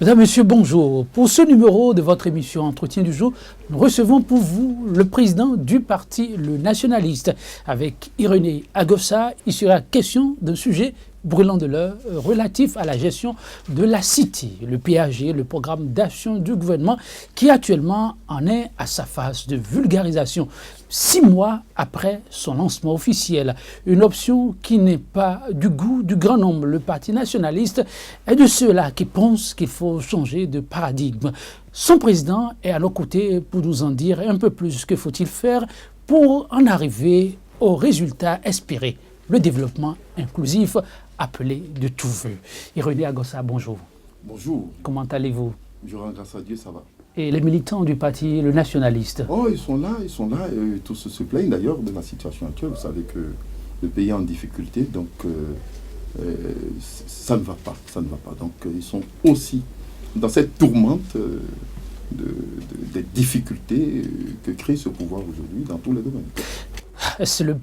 Mesdames, Messieurs, bonjour. Pour ce numéro de votre émission Entretien du jour, nous recevons pour vous le président du parti Le Nationaliste. Avec Irénée Agossa, il sera question d'un sujet brûlant de l'heure relatif à la gestion de la City, le PAG, le programme d'action du gouvernement qui actuellement en est à sa phase de vulgarisation. 6 mois après son lancement officiel, une option qui n'est pas du goût du grand nombre. Le Parti nationaliste est de ceux-là qui pensent qu'il faut changer de paradigme. Son président est à nos côtés pour nous en dire un peu plus. Que faut-il faire pour en arriver au résultat espéré, le développement inclusif appelé de tout vœu. Irénée Agossa, bonjour. Bonjour. Comment allez-vous? Je rends grâce à Dieu, ça va. Et les militants du parti Le Nationaliste? Oh, ils sont là. Et tous se plaignent d'ailleurs de la situation actuelle. Vous savez que le pays est en difficulté, donc ça ne va pas. Donc ils sont aussi dans cette tourmente des difficultés que crée ce pouvoir aujourd'hui dans tous les domaines. C'est le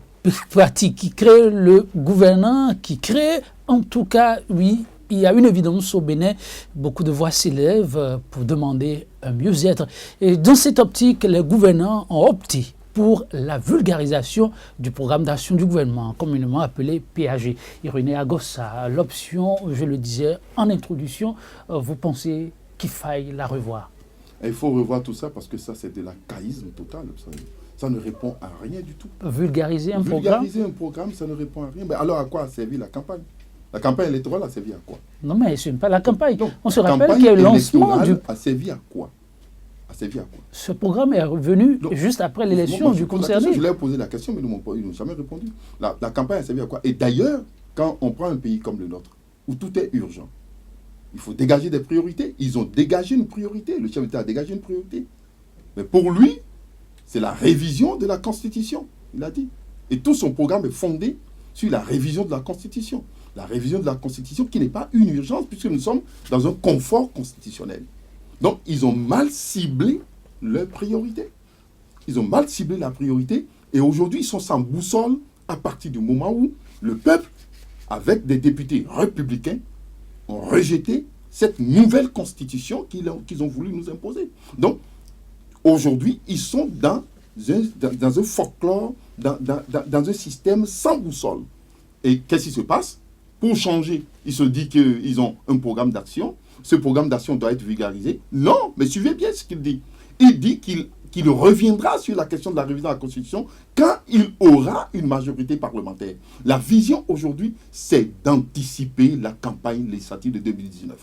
parti qui crée le gouvernant, qui crée, en tout cas, oui, il y a une évidence au Bénin, beaucoup de voix s'élèvent pour demander un mieux-être. Et dans cette optique, les gouvernants ont opté pour la vulgarisation du programme d'action du gouvernement, communément appelé PAG. Irénée Agossa, l'option, je le disais en introduction, vous pensez qu'il faille la revoir? Il faut revoir tout ça parce que ça, c'est de l'archaïsme total. Ça ne répond à rien du tout. Vulgariser un programme, ça ne répond à rien. Mais alors à quoi a servi la campagne? La campagne électorale a servi à quoi? Non, mais ce n'est pas la campagne. Donc, on se rappelle qu'il y a eu le lancement du... a servi à quoi? Ce programme est revenu juste après l'élection du concerné. Je leur ai posé la question, mais ils n'ont jamais répondu. La campagne a servi à quoi? Et d'ailleurs, quand on prend un pays comme le nôtre, où tout est urgent, il faut dégager des priorités. Ils ont dégagé une priorité. Le chef d'État a dégagé une priorité. Mais pour lui, c'est la révision de la Constitution, il a dit. Et tout son programme est fondé sur la révision de la Constitution. La révision de la Constitution qui n'est pas une urgence puisque nous sommes dans un confort constitutionnel. Donc, ils ont mal ciblé leurs priorités. Ils ont mal ciblé la priorité et aujourd'hui, ils sont sans boussole à partir du moment où le peuple, avec des députés républicains, ont rejeté cette nouvelle Constitution qu'ils ont voulu nous imposer. Donc, aujourd'hui, ils sont dans un folklore, dans un système sans boussole. Et qu'est-ce qui se passe? Pour changer, ils se disent qu'ils ont un programme d'action. Ce programme d'action doit être vulgarisé. Non, mais suivez bien ce qu'il dit. Il dit qu'il reviendra sur la question de la révision de la Constitution quand il aura une majorité parlementaire. La vision aujourd'hui, c'est d'anticiper la campagne législative de 2019.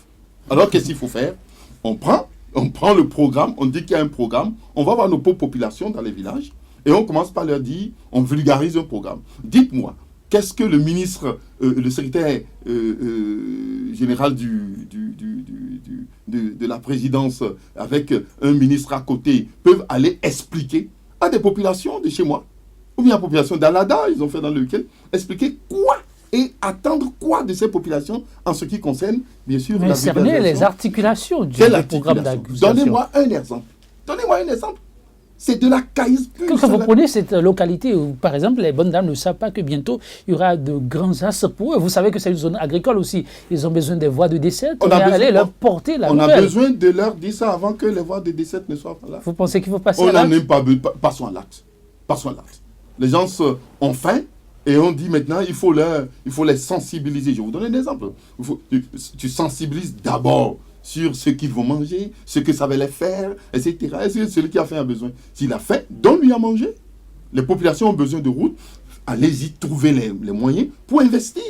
Alors, qu'est-ce qu'il faut faire? On prend le programme, on dit qu'il y a un programme, on va voir nos pauvres populations dans les villages et on commence par leur dire, on vulgarise un programme. Dites-moi, qu'est-ce que le ministre, le secrétaire général de la présidence avec un ministre à côté peuvent aller expliquer à des populations de chez moi, ou bien à la population d'Alada, ils ont fait dans lequel, expliquer quoi et attendre quoi de ces populations en ce qui concerne, bien sûr, mais la cerner les articulations du programme d'action. Donnez-moi un exemple. C'est de la caïse pure. Quand vous prenez cette localité où, par exemple, les bonnes dames ne savent pas que bientôt, il y aura de grands asses pour eux. Vous savez que c'est une zone agricole aussi. Ils ont besoin des voies de dessert. On aller leur porter la nouvelle. On a besoin de leur dire ça avant que les voies de dessert ne soient pas là. Vous pensez qu'il faut passer à l'acte? On n'en est pas besoin. Passons à l'acte. Les gens ont faim et on dit maintenant il faut les sensibiliser. Je vais vous donner un exemple. Tu sensibilises d'abord sur ce qu'ils vont manger, ce que ça va les faire, etc. Est-ce que celui qui a faim a besoin? S'il a faim, donne-lui à manger. Les populations ont besoin de routes. Allez-y, trouvez les moyens pour investir.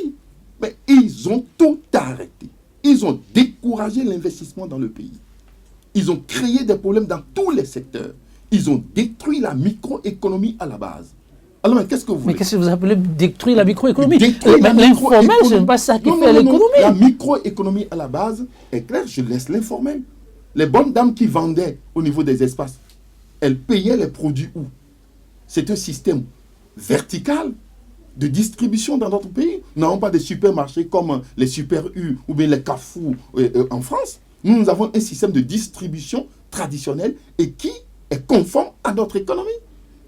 Mais ils ont tout arrêté. Ils ont découragé l'investissement dans le pays. Ils ont créé des problèmes dans tous les secteurs. Ils ont détruit la microéconomie à la base. Alors, qu'est-ce que vous voulez? Mais qu'est-ce que vous appelez détruire la microéconomie? L'informel, ce n'est pas ça qui fait l'économie. La microéconomie à la base est claire, je laisse l'informel. Les bonnes dames qui vendaient au niveau des espaces, elles payaient les produits où? C'est un système vertical de distribution dans notre pays. Nous n'avons pas des supermarchés comme les Super U ou bien les Carrefour en France. Nous avons un système de distribution traditionnel et qui est conforme à notre économie.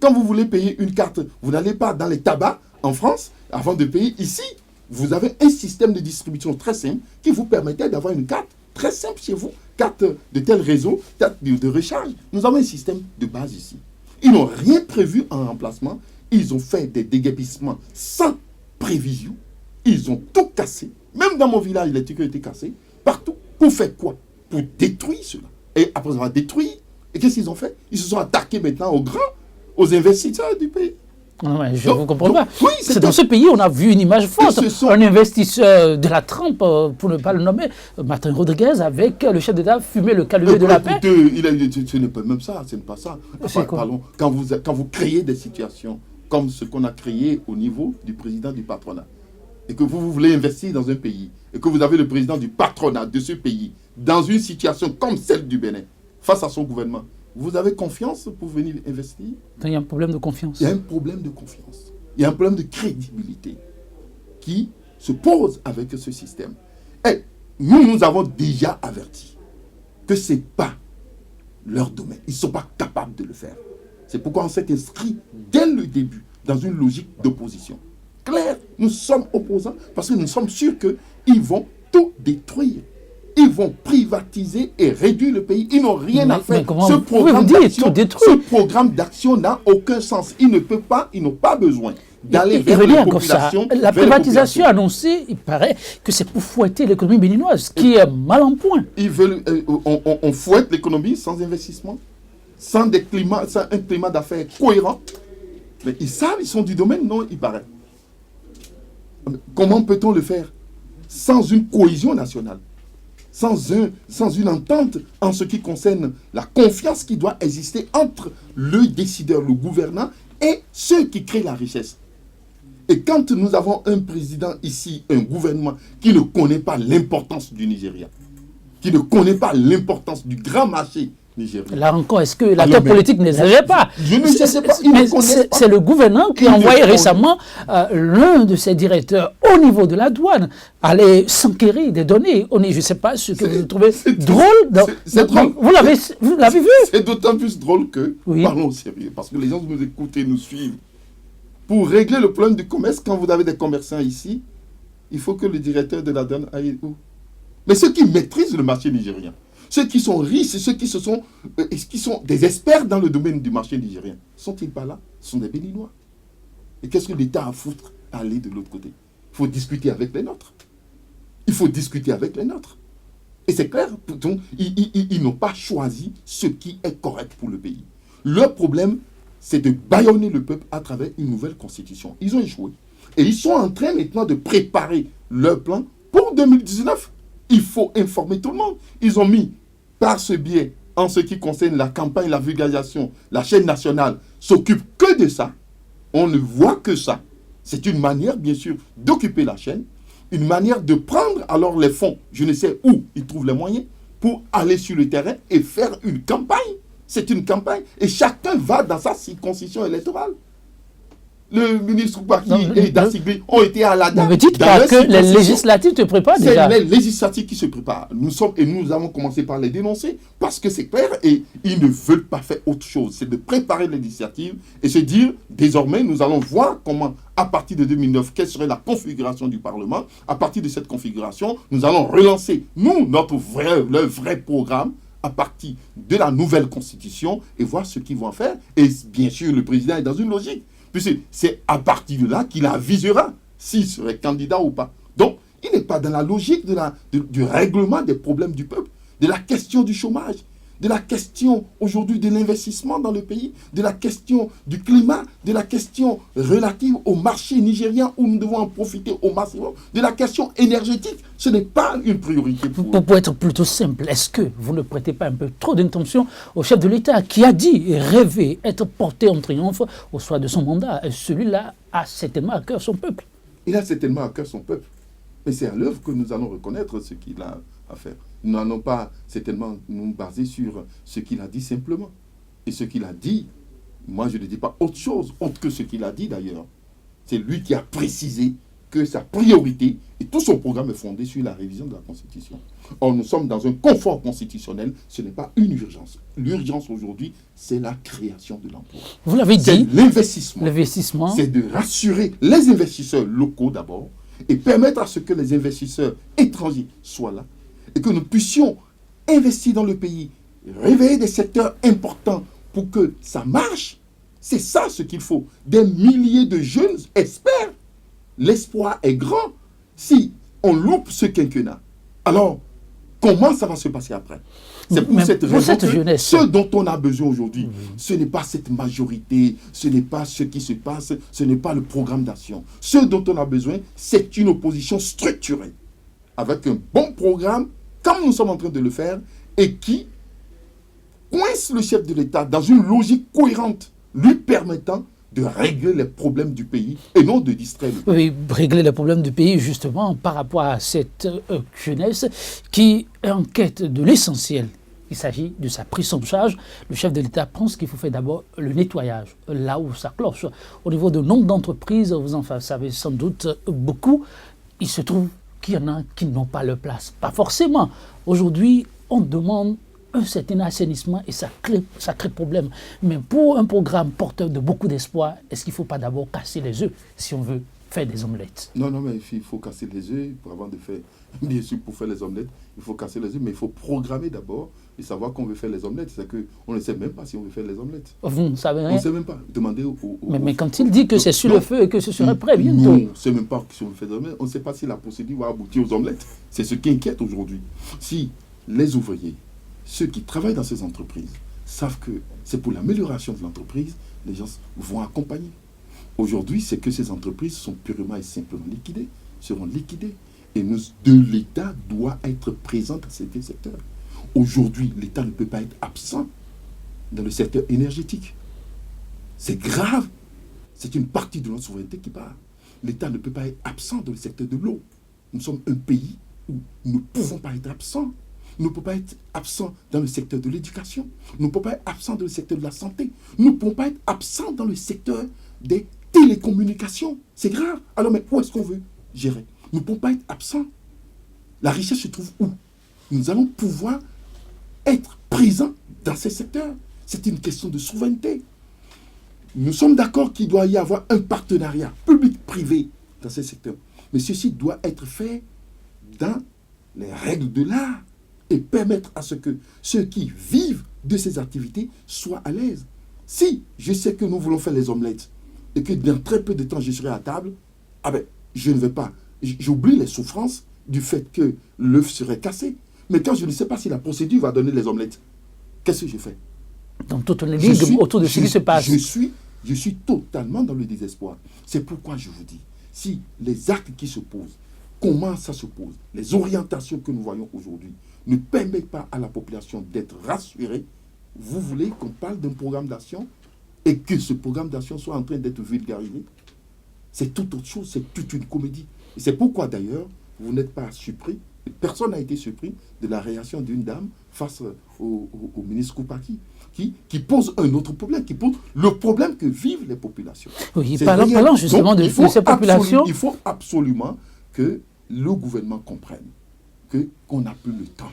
Quand vous voulez payer une carte, vous n'allez pas dans les tabacs en France avant de payer ici. Vous avez un système de distribution très simple qui vous permettait d'avoir une carte très simple chez vous carte de tel réseau, carte de recharge. Nous avons un système de base ici. Ils n'ont rien prévu en remplacement. Ils ont fait des déguerpissements sans prévision. Ils ont tout cassé. Même dans mon village, les trucs ont été cassés. Partout. Pour faire quoi? Pour détruire cela. Et après avoir détruit, et qu'est-ce qu'ils ont fait? Ils se sont attaqués maintenant aux grands, aux investisseurs du pays. Non, mais je ne comprends pas. Oui, c'est dans ce pays, on a vu une image forte. Un investisseur de la trempe, pour ne pas le nommer, Martin Rodriguez, avec le chef d'État, fumer le calumet de la paix. Ce n'est pas même ça, ce n'est pas ça. Pardon, quand vous créez des situations comme ce qu'on a créé au niveau du président du patronat, et que vous voulez investir dans un pays, et que vous avez le président du patronat de ce pays, dans une situation comme celle du Bénin, face à son gouvernement, vous avez confiance pour venir investir? Il y a un problème de confiance. Il y a un problème de confiance. Il y a un problème de crédibilité qui se pose avec ce système. Et nous avons déjà averti que ce n'est pas leur domaine. Ils ne sont pas capables de le faire. C'est pourquoi on s'est inscrit dès le début dans une logique d'opposition. Claire, nous sommes opposants parce que nous sommes sûrs qu'ils vont tout détruire. Ils vont privatiser et réduire le pays. Ils n'ont rien à faire. Ce programme d'action n'a aucun sens. Ils ne peuvent pas, ils n'ont pas besoin d'aller vers les populations. La privatisation annoncée, il paraît que c'est pour fouetter l'économie béninoise, qui est mal en point. Ils veulent, on fouette l'économie sans investissement, sans un climat d'affaires cohérent. Mais ils savent, ils sont du domaine, non, il paraît. Comment peut-on le faire sans une cohésion nationale? Sans une entente en ce qui concerne la confiance qui doit exister entre le décideur, le gouvernant et ceux qui créent la richesse. Et quand nous avons un président ici, un gouvernement qui ne connaît pas l'importance du Nigeria, qui ne connaît pas l'importance du grand marché nigérien. Là encore, est-ce que l'acteur politique ne savait pas? Je ne sais pas. C'est le gouvernement qui a envoyé récemment l'un de ses directeurs au niveau de la douane aller s'enquérir des données. Je ne sais pas ce que vous trouvez drôle. C'est drôle. Vous l'avez vu? C'est d'autant plus drôle que, parlons sérieux, parce que les gens nous écoutent et nous suivent. Pour régler le problème du commerce, quand vous avez des commerçants ici, il faut que le directeur de la douane aille où? Mais ceux qui maîtrisent le marché nigérien, ceux qui sont riches, ceux qui sont des experts dans le domaine du marché nigérien, sont-ils pas là? Ce sont des Béninois. Et qu'est-ce que l'État a à foutre à aller de l'autre côté? Il faut discuter avec les nôtres. Il faut discuter avec les nôtres. Et c'est clair, donc, ils n'ont pas choisi ce qui est correct pour le pays. Leur problème, c'est de bâillonner le peuple à travers une nouvelle constitution. Ils ont échoué. Et ils sont en train maintenant de préparer leur plan pour 2019. Il faut informer tout le monde. Ils ont mis par ce biais, en ce qui concerne la campagne, la vulgarisation, la chaîne nationale s'occupe que de ça. On ne voit que ça. C'est une manière, bien sûr, d'occuper la chaîne, une manière de prendre alors les fonds, je ne sais où ils trouvent les moyens, pour aller sur le terrain et faire une campagne. C'est une campagne et chacun va dans sa circonscription électorale. Le ministre Baki et Dassigli ont été à la date. Ne me dites pas que les législatives se préparent déjà. C'est les législatives qui se préparent. Nous avons commencé par les dénoncer parce que c'est clair et ils ne veulent pas faire autre chose. C'est de préparer les législatives et se dire désormais nous allons voir comment à partir de 2009 quelle serait la configuration du Parlement. À partir de cette configuration, nous allons relancer le vrai programme à partir de la nouvelle constitution et voir ce qu'ils vont faire. Et bien sûr, le président est dans une logique. Puisque c'est à partir de là qu'il avisera s'il serait candidat ou pas. Donc, il n'est pas dans la logique du règlement des problèmes du peuple, de la question du chômage, de la question aujourd'hui de l'investissement dans le pays, de la question du climat, de la question relative au marché nigérien où nous devons en profiter au maximum, de la question énergétique. Ce n'est pas une priorité pour être plutôt simple, est-ce que vous ne prêtez pas un peu trop d'intention au chef de l'État qui a dit et rêvé être porté en triomphe au soir de son mandat? Celui-là a certainement à cœur son peuple. Il a certainement à cœur son peuple. Mais c'est à l'œuvre que nous allons reconnaître ce qu'il a à faire. Nous n'allons pas certainement nous baser sur ce qu'il a dit simplement. Et ce qu'il a dit, moi je ne dis pas autre chose, autre que ce qu'il a dit d'ailleurs. C'est lui qui a précisé que sa priorité et tout son programme est fondé sur la révision de la Constitution. Or, nous sommes dans un confort constitutionnel, ce n'est pas une urgence. L'urgence aujourd'hui, c'est la création de l'emploi. Vous l'avez dit. C'est l'investissement. L'investissement. C'est de rassurer les investisseurs locaux d'abord et permettre à ce que les investisseurs étrangers soient là et que nous puissions investir dans le pays, réveiller des secteurs importants pour que ça marche. C'est ça ce qu'il faut. Des milliers de jeunes espèrent. L'espoir est grand. Si on loupe ce quinquennat, alors comment ça va se passer après? C'est pour cette raison que ce dont on a besoin aujourd'hui, ce n'est pas cette majorité, ce n'est pas ce qui se passe, ce n'est pas le programme d'action. Ce dont on a besoin, c'est une opposition structurée, avec un bon programme, comme nous sommes en train de le faire, et qui coince le chef de l'État dans une logique cohérente, lui permettant de régler les problèmes du pays et non de distraire le pays. Oui, régler les problèmes du pays justement par rapport à cette jeunesse qui est en quête de l'essentiel. Il s'agit de sa prise en charge. Le chef de l'État pense qu'il faut faire d'abord le nettoyage, là où ça cloche. Au niveau de nombre d'entreprises, vous en savez sans doute beaucoup, il se trouve qu'il y en a qui n'ont pas leur place. Pas forcément. Aujourd'hui, on demande un certain assainissement et ça crée problème. Mais pour un programme porteur de beaucoup d'espoir, est-ce qu'il ne faut pas d'abord casser les œufs si on veut faire des omelettes? Non, mais il faut casser les œufs avant de faire. Bien sûr, pour faire les omelettes, il faut casser les œufs, mais il faut programmer d'abord et savoir qu'on veut faire les omelettes. C'est qu'on ne sait même pas si on veut faire les omelettes. Vous ne savez rien? On ne sait même pas. Demandez mais quand il dit que c'est sur le feu et que ce serait prêt bientôt. Non, on ne sait même pas si on veut faire des omelettes. On ne sait pas si la procédure va aboutir aux omelettes. C'est ce qui inquiète aujourd'hui. Si les ouvriers, ceux qui travaillent dans ces entreprises savent que c'est pour l'amélioration de l'entreprise, les gens vont accompagner. Aujourd'hui, c'est que ces entreprises sont purement et simplement liquidées, seront liquidées. Et l'État doit être présent dans ces secteurs. Aujourd'hui, l'État ne peut pas être absent dans le secteur énergétique. C'est grave. C'est une partie de notre souveraineté qui part. L'État ne peut pas être absent dans le secteur de l'eau. Nous sommes un pays où nous ne pouvons pas être absents. Nous ne pouvons pas être absents dans le secteur de l'éducation. Nous ne pouvons pas être absents dans le secteur de la santé. Nous ne pouvons pas être absents dans le secteur des télécommunications. C'est grave. Alors, mais où est-ce qu'on veut gérer? Nous ne pouvons pas être absents. La richesse se trouve où? Nous allons pouvoir être présents dans ces secteurs. C'est une question de souveraineté. Nous sommes d'accord qu'il doit y avoir un partenariat public-privé dans ces secteurs. Mais ceci doit être fait dans les règles de l'art et permettre à ce que ceux qui vivent de ces activités soient à l'aise. Si je sais que nous voulons faire les omelettes et que dans très peu de temps je serai à table, je ne vais pas. J'oublie les souffrances du fait que l'œuf serait cassé. Mais quand je ne sais pas si la procédure va donner les omelettes, qu'est-ce que je fais? Donc toute une ligue autour de ce qui se passe. Je suis totalement dans le désespoir. C'est pourquoi je vous dis, si les actes qui se posent, comment ça se pose, les orientations que nous voyons aujourd'hui ne permettent pas à la population d'être rassurée, vous voulez qu'on parle d'un programme d'action et que ce programme d'action soit en train d'être vulgarisé? C'est tout autre chose, c'est toute une comédie. Et c'est pourquoi d'ailleurs, vous n'êtes pas surpris, personne n'a été surpris de la réaction d'une dame face au ministre Koupaki, qui pose un autre problème, qui pose le problème que vivent les populations. Oui, parlons justement de ces populations. Il faut absolument que le gouvernement comprenne qu'on n'a plus le temps.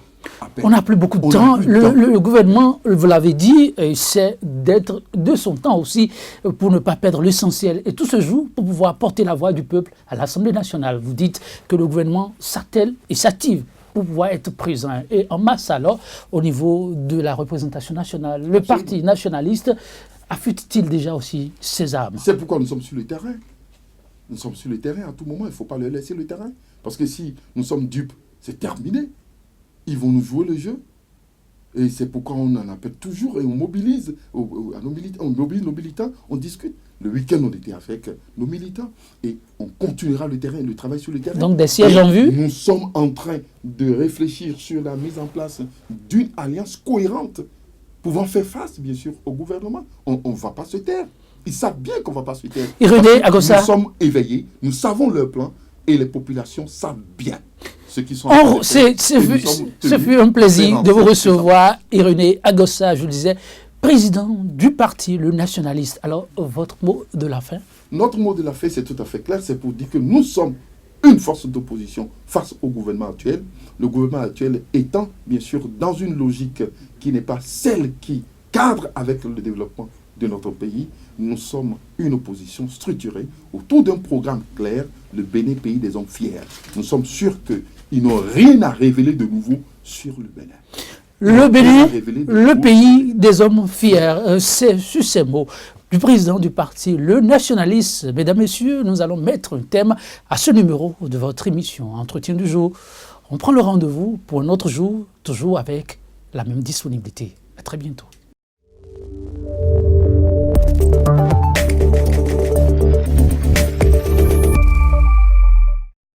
On n'a plus beaucoup de temps. Le gouvernement, vous l'avez dit, c'est d'être de son temps aussi pour ne pas perdre l'essentiel. Et tout se joue pour pouvoir porter la voix du peuple à l'Assemblée nationale. Vous dites que le gouvernement s'attelle et s'active pour pouvoir être présent. Et en masse alors, au niveau de la représentation nationale, le parti nationaliste affûte-t-il déjà aussi ses armes? C'est pourquoi nous sommes sur le terrain. Nous sommes sur le terrain à tout moment. Il ne faut pas leur laisser le terrain. Parce que si nous sommes dupes, c'est terminé. Ils vont nous jouer le jeu. Et c'est pourquoi on en appelle toujours et on mobilise, on mobilise nos militants, on discute. Le week-end, on était avec nos militants et on continuera le travail sur le terrain. Donc des sièges en vue? Nous sommes en train de réfléchir sur la mise en place d'une alliance cohérente pouvant faire face, bien sûr, au gouvernement. On ne va pas se taire. Ils savent bien qu'on ne va pas se taire. Irénée Agossa. Nous sommes éveillés, nous savons leur plan et les populations savent bien. Ce fut un plaisir de vous recevoir, Irénée Agossa, je le disais, président du parti, le nationaliste. Alors, votre mot de la fin? Notre mot de la fin, c'est tout à fait clair, c'est pour dire que nous sommes une force d'opposition face au gouvernement actuel. Le gouvernement actuel étant, bien sûr, dans une logique qui n'est pas celle qui cadre avec le développement de notre pays. Nous sommes une opposition structurée autour d'un programme clair, le Bénin, pays des hommes fiers. Nous sommes sûrs qu'ils n'ont rien à révéler de nouveau sur le Bénin. Le Dieu a Bénin, révélé de le tout. pays des hommes fiers. C'est sur ces mots du président du parti, le nationaliste. Mesdames, Messieurs, nous allons mettre un thème à ce numéro de votre émission Entretien du jour. On prend le rendez-vous pour un autre jour, toujours avec la même disponibilité. À très bientôt.